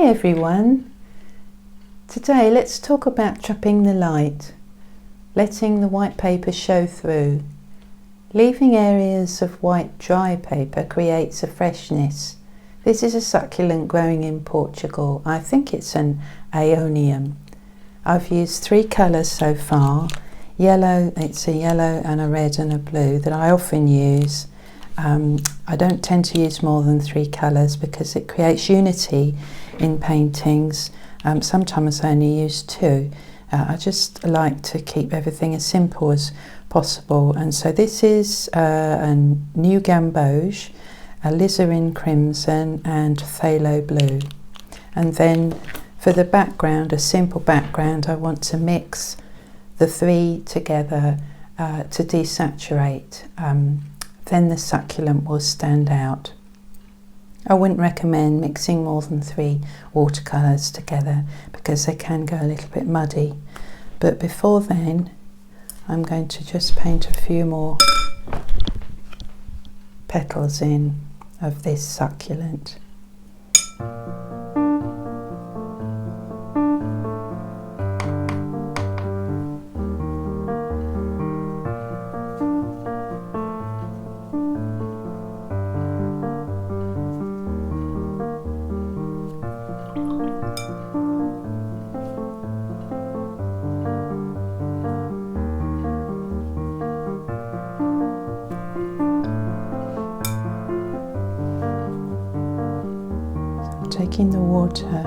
everyone. Today let's talk about trapping the light, letting the white paper show through. Leaving areas of white dry paper creates a freshness. This is a succulent growing in Portugal. I think it's an aeonium. I've used 3 colours so far. Yellow, it's a yellow and a red and a blue that I often use. I don't tend to use more than 3 colours because it creates unity in paintings. Sometimes I only use 2. I just like to keep everything as simple as possible, and so this is a new Gamboge, Alizarin crimson and Pthalo blue. And then for the background, a simple background, I want to mix the 3 together to desaturate. Then the succulent will stand out. I wouldn't recommend mixing more than 3 watercolours together because they can go a little bit muddy. But before then, I'm going to just paint a few more petals in of this succulent. Taking the water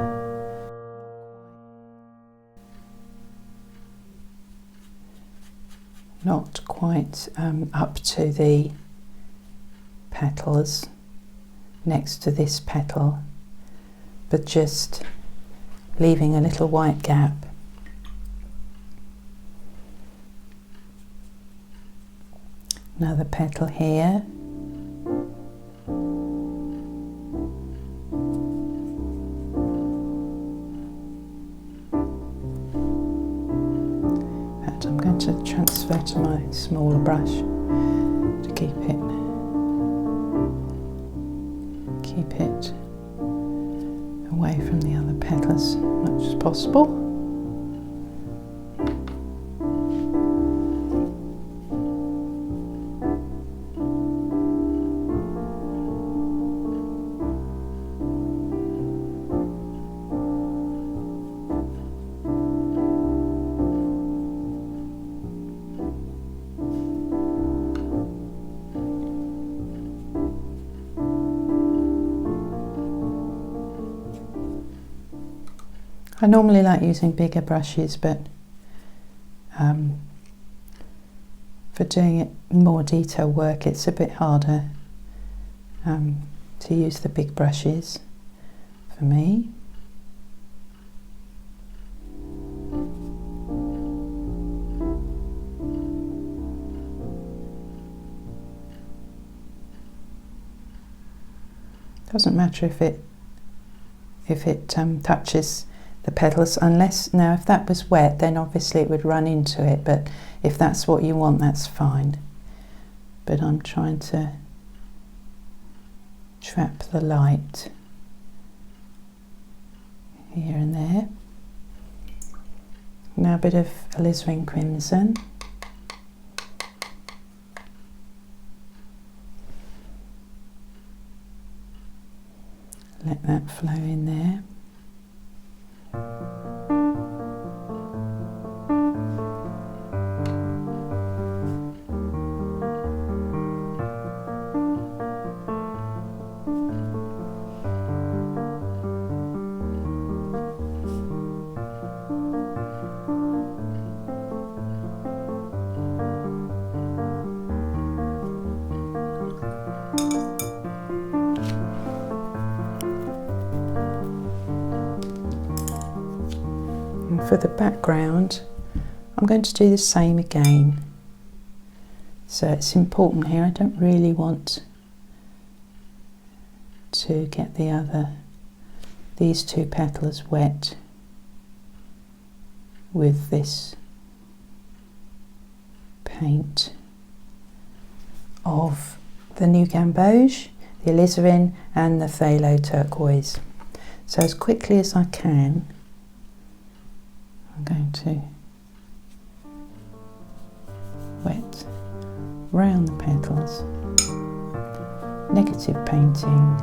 not quite up to the petals next to this petal, but just leaving a little white gap. Another petal here. I'm going to transfer to my smaller brush to keep it away from the other petals as much as possible. I normally like using bigger brushes, but for doing it more detailed work it's a bit harder to use the big brushes for me. Doesn't matter if it touches the petals, unless, now if that was wet then obviously it would run into it, but if that's what you want, that's fine. But I'm trying to trap the light here and there. Now a bit of alizarin crimson. Let that flow in there. For the background, I'm going to do the same again. So it's important here, I don't really want to get these 2 petals wet with this paint of the new Gamboge, the Alizarin and the Pthalo Turquoise. So as quickly as I can, I'm going to wet round the petals, negative painting,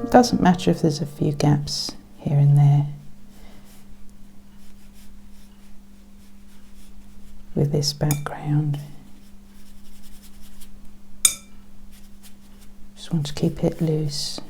it doesn't matter if there's a few gaps here and there with this background. Just want to keep it loose.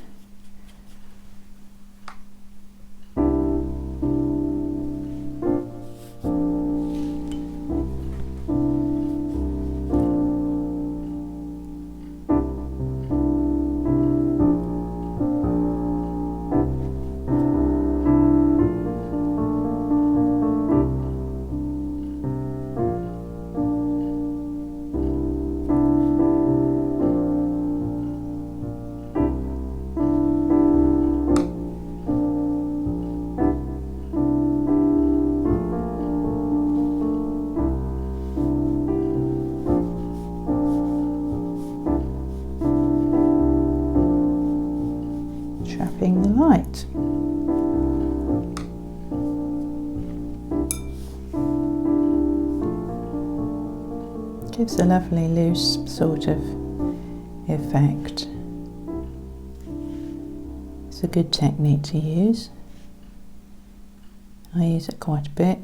Trapping the light. Gives a lovely loose sort of effect. It's a good technique to use. I use it quite a bit.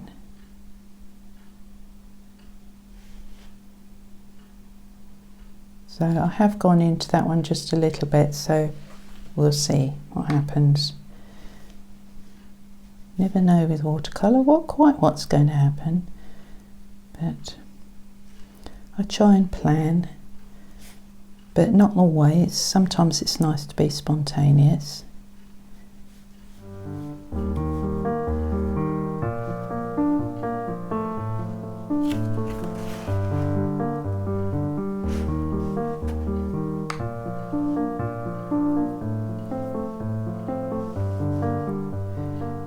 So I have gone into that one just a little bit, so we'll see what happens. Never know with watercolour what's going to happen, but I try and plan, but not always. Sometimes it's nice to be spontaneous.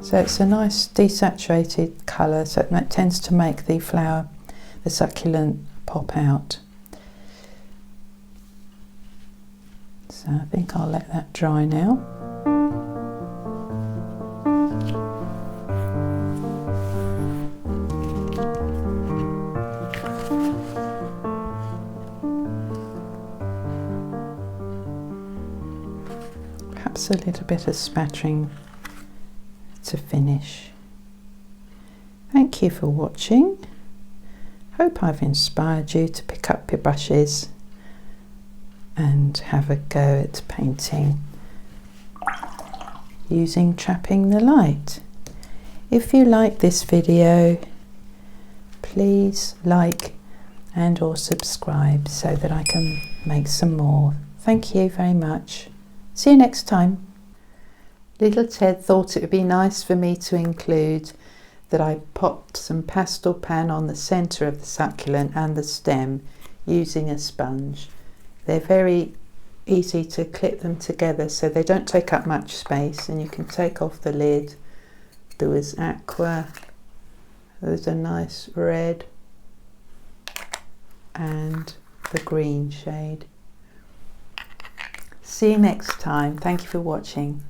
So it's a nice desaturated colour, so it tends to make the flower, the succulent, pop out. So I think I'll let that dry now. Perhaps a little bit of spattering to finish. Thank you for watching. Hope I've inspired you to pick up your brushes and have a go at painting using Trapping the Light. If you like this video, please like and or subscribe so that I can make some more. Thank you very much. See you next time. Little Ted thought it would be nice for me to include that I popped some pastel pan on the centre of the succulent and the stem using a sponge. They're very easy to clip them together so they don't take up much space, and you can take off the lid. There was aqua, there's a nice red and the green shade. See you next time. Thank you for watching.